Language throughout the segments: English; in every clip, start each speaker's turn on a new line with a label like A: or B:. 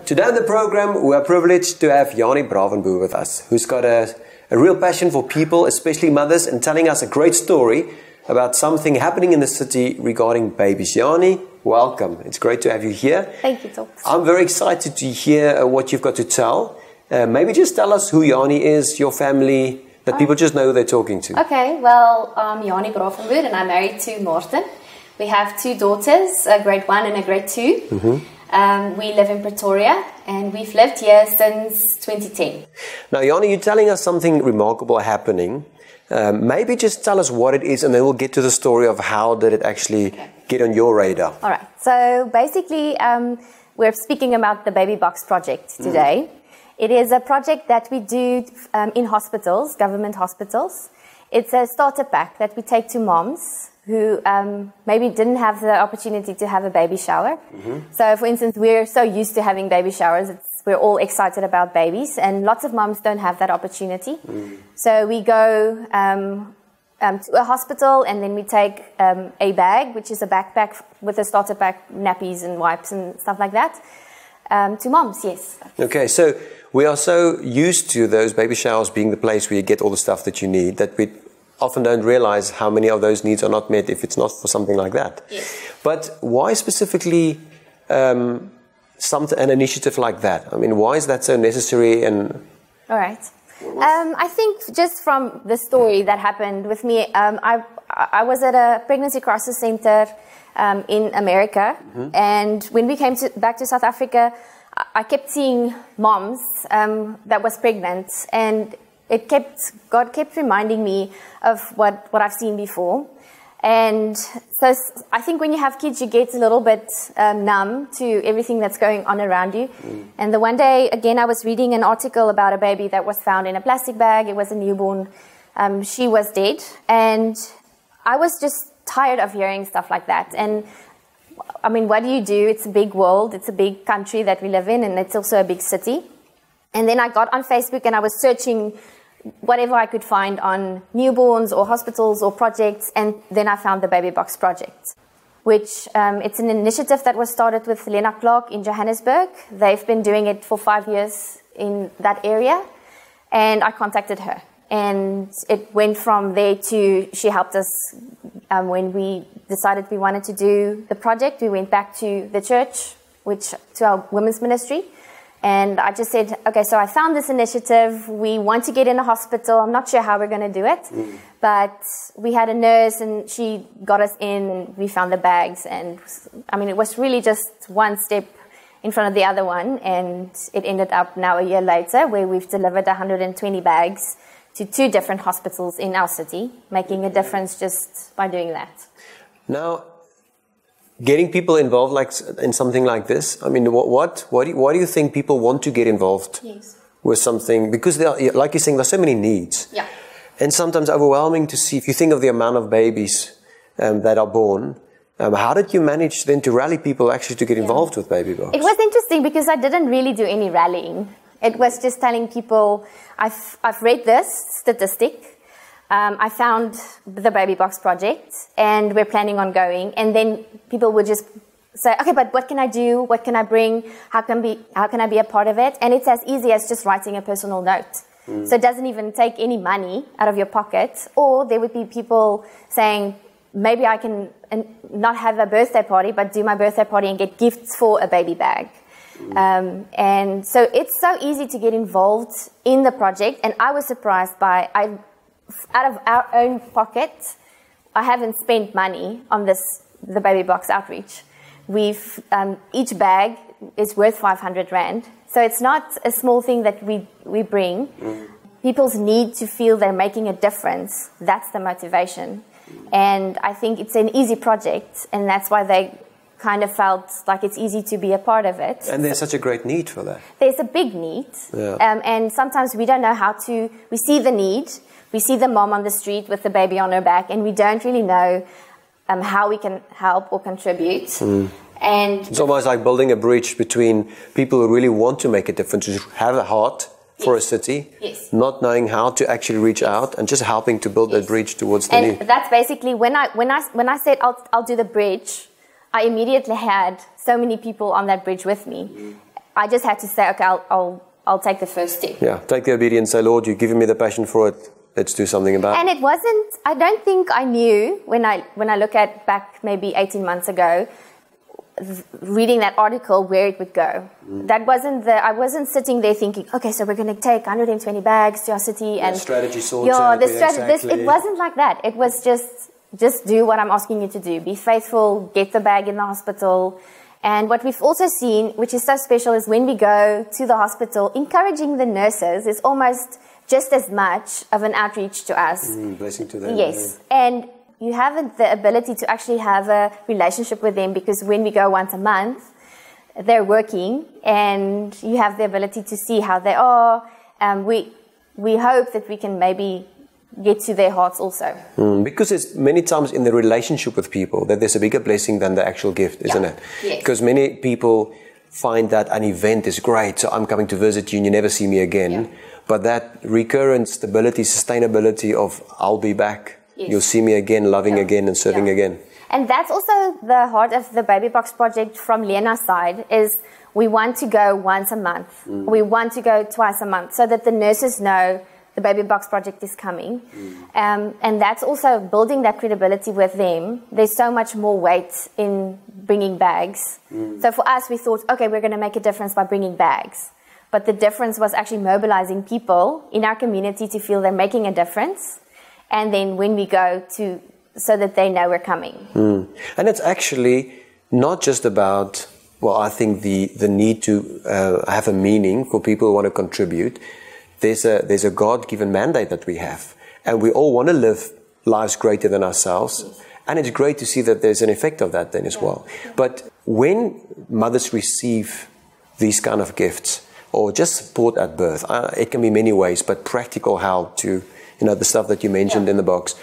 A: Today on the program, we are privileged to have Jani Bravenboer with us, who's got a real passion for people, especially mothers, and telling us a great story about something happening in the city regarding babies. Jani, welcome. It's great to have you here.
B: Thank you, Tops.
A: I'm very excited to hear what you've got to tell. Maybe just tell us who Jani is, your family, that people just know who they're talking to.
B: Okay, well, I'm Jani Bravenboer and I'm married to Martin. We have two daughters, a grade 1 and a grade 2. Mm-hmm. We live in Pretoria and we've lived here since 2010.
A: Now, Jani, you're telling us something remarkable happening. Maybe just tell us what it is and then we'll get to the story of how did it actually get on your radar.
B: All right. So basically, we're speaking about the Baby Box project today. It is a project that we do in hospitals, government hospitals. It's a starter pack that we take to moms who maybe didn't have the opportunity to have a baby shower. So, for instance, we're so used to having baby showers. We're all excited about babies, and lots of moms don't have that opportunity. So we go to a hospital, and then we take a bag, which is a backpack with a starter pack, nappies and wipes and stuff like that, to moms, yes.
A: Okay, so we are so used to those baby showers being the place where you get all the stuff that you need that we often don't realize how many of those needs are not met if it's not for something like that.
B: Yes.
A: But why specifically an initiative like that? I mean, why is that so necessary? And
B: all right. I think just from the story that happened with me, I was at a pregnancy crisis center in America, and when we came back to South Africa, I kept seeing moms that was pregnant, and God kept reminding me of what I've seen before. And so I think when you have kids, you get a little bit numb to everything that's going on around you. And the one day, again, I was reading an article about a baby that was found in a plastic bag. It was a newborn. She was dead. And I was just tired of hearing stuff like that. And I mean, what do? It's a big world. It's a big country that we live in, and it's also a big city. And then I got on Facebook and I was searching whatever I could find on newborns or hospitals or projects, and then I found the Baby Box project, which it's an initiative that was started with Lena Clark in Johannesburg. They've been doing it for 5 years in that area, and I contacted her. And it went from there to, she helped us when we decided we wanted to do the project. We went back to the church, to our women's ministry. And I just said, okay, so I found this initiative. We want to get in a hospital. I'm not sure how we're going to do it. But we had a nurse and she got us in and we found the bags. And I mean, it was really just one step in front of the other one. And it ended up now a year later where we've delivered 120 bags to 2 different hospitals in our city, making a difference just by doing that.
A: Now, getting people involved in something like this, I mean, why do you think people want to get involved with something? Because, like you're saying, there's so many needs. Yeah. And sometimes overwhelming to see, if you think of the amount of babies that are born, how did you manage then to rally people actually to get involved with Baby Box?
B: It was interesting because I didn't really do any rallying. It was just telling people, I've read this statistic. I found the Baby Box project and we're planning on going. And then people would just say, okay, but what can I do? What can I bring? How can I be a part of it? And it's as easy as just writing a personal note. So it doesn't even take any money out of your pocket. Or there would be people saying, maybe I can not have a birthday party, but do my birthday party and get gifts for a baby bag. And so it's so easy to get involved in the project. And I was surprised by, out of our own pocket, I haven't spent money on the Baby Box outreach. We've each bag is worth 500 Rand, so it's not a small thing that we bring. People's need to feel they're making a difference, that's the motivation. And I think it's an easy project, and that's why they kind of felt like it's easy to be a part of it.
A: And there's such a great need for that.
B: There's a big need, and sometimes we don't know how to. We see the need. We see the mom on the street with the baby on her back, and we don't really know how we can help or contribute. And
A: it's almost like building a bridge between people who really want to make a difference, who have a heart for a city, not knowing how to actually reach out, and just helping to build that bridge towards the need.
B: That's basically when I said I'll do the bridge, I immediately had so many people on that bridge with me. I just had to say, okay, I'll take the first step.
A: Yeah, take the obedience. Say, Lord, you've given me the passion for it. Let's do something about it.
B: And it wasn't, I don't think I knew when I look at back maybe 18 months ago, reading that article, where it would go. That wasn't I wasn't sitting there thinking, okay, so we're going to take 120 bags to our city and
A: strategy sorted.
B: Yeah,
A: Exactly.
B: it wasn't like that. It was just do what I'm asking you to do. Be faithful, get the bag in the hospital. And what we've also seen, which is so special, is when we go to the hospital, encouraging the nurses is almost just as much of an outreach to us.
A: Blessing to them.
B: Yes. And you have the ability to actually have a relationship with them, because when we go once a month, they're working and you have the ability to see how they are. We hope that we can maybe get to their hearts also.
A: Because it's many times in the relationship with people that there's a bigger blessing than the actual gift, isn't it?
B: Yes.
A: Because many people find that an event is great, so I'm coming to visit you and you never see me again. Yeah. But that recurrent stability, sustainability of I'll be back, you'll see me again, loving again and serving again.
B: And that's also the heart of the Baby Box Project from Lena's side, is we want to go once a month. We want to go twice a month so that the nurses know the Baby Box Project is coming. And that's also building that credibility with them. There's so much more weight in bringing bags. So for us, we thought, okay, we're going to make a difference by bringing bags. But the difference was actually mobilizing people in our community to feel they're making a difference. And then when we go to, so that they know we're coming.
A: And it's actually not just about, well, I think the need to have a meaning for people who want to contribute. There's a God-given mandate that we have. And we all want to live lives greater than ourselves. And it's great to see that there's an effect of that then as well. But when mothers receive these kind of gifts, or just support at birth, it can be many ways, but practical help to, the stuff that you mentioned in the box.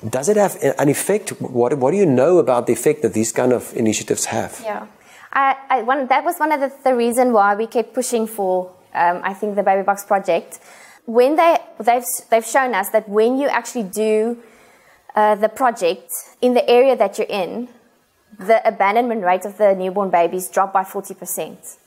A: Does it have an effect? What do you know about the effect that these kind of initiatives have?
B: Yeah, that was one of the reason why we kept pushing for, I think, the Baby Box Project. When they've shown us that when you actually do the project in the area that you're in, the abandonment rate of the newborn babies dropped by 40%.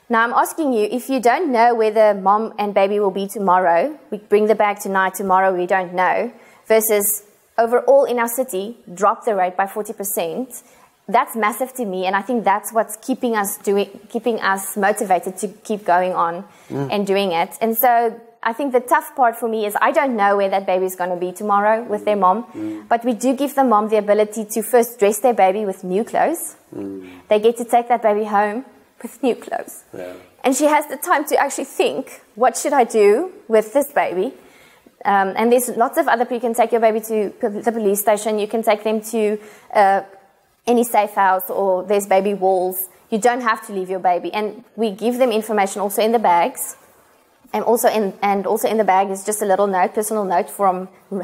B: Now, I'm asking you, if you don't know where the mom and baby will be tomorrow, we bring the bag tonight, tomorrow we don't know, versus overall in our city, drop the rate by 40%, that's massive to me. And I think that's what's keeping us motivated to keep going on and doing it. And so I think the tough part for me is I don't know where that baby is going to be tomorrow with their mom, but we do give the mom the ability to first dress their baby with new clothes. They get to take that baby home with new clothes. Yeah. And she has the time to actually think, what should I do with this baby? And there's lots of other people. You can take your baby to the police station. You can take them to any safe house, or there's baby walls. You don't have to leave your baby. And we give them information also in the bags. And also in the bag is just a little note, personal note,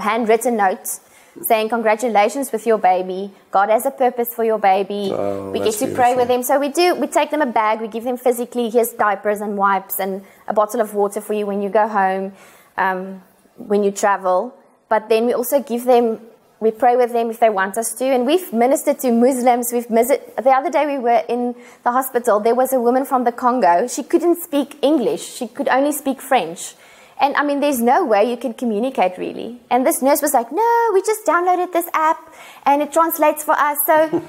B: handwritten notes, saying congratulations with your baby. God has a purpose for your baby. Oh, we get to pray with them. So we take them a bag. We give them physically, here's diapers and wipes and a bottle of water for you when you go home, when you travel. But then we also we pray with them if they want us to. And we've ministered to Muslims. The other day we were in the hospital. There was a woman from the Congo. She couldn't speak English. She could only speak French. And I mean, there's no way you can communicate really. And this nurse was like, no, we just downloaded this app and it translates for us. So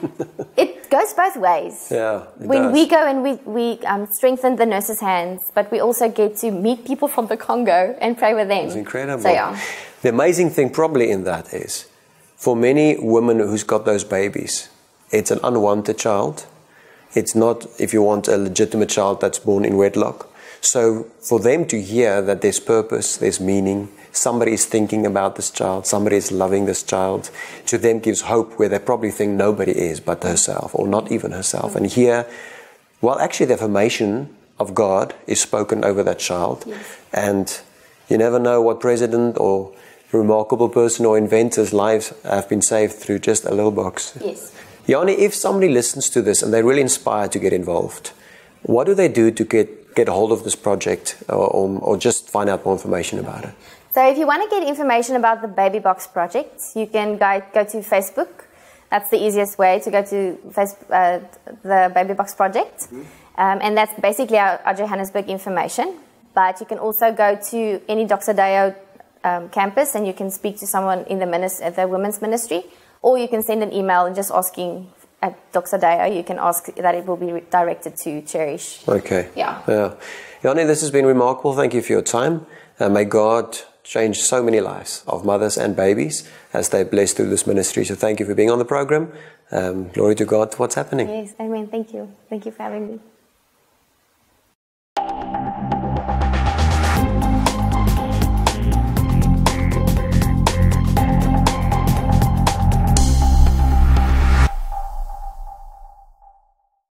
B: it goes both ways.
A: Yeah,
B: when we go and we strengthen the nurses' hands, but we also get to meet people from the Congo and pray with them.
A: It's incredible.
B: So, yeah.
A: The amazing thing probably in that is, for many women who's got those babies, it's an unwanted child. It's not, if you want, a legitimate child that's born in wedlock. So for them to hear that there's purpose, there's meaning, somebody is thinking about this child, somebody is loving this child, to them gives hope where they probably think nobody is but herself, or not even herself. And here, well, actually the affirmation of God is spoken over that child. Yes. And you never know what president or remarkable person or inventor's lives have been saved through just a little box.
B: Yes.
A: Jani, if somebody listens to this and they're really inspired to get involved, what do they do to get a hold of this project, or just find out more information about it?
B: So if you want to get information about the Baby Box Project, you can go to Facebook. That's the easiest way to go to the Baby Box Project. And that's basically our Johannesburg information. But you can also go to any Doxa Deo campus and you can speak to someone in the women's ministry, or you can send an email and just asking at Doxa Deo, you can ask that it will be directed to Cherish.
A: Okay.
B: Yeah.
A: Jani, this has been remarkable. Thank you for your time. May God change so many lives of mothers and babies as they're blessed through this ministry. So thank you for being on the program. Glory to God. What's happening?
B: Yes, amen. Thank you. Thank you for having me.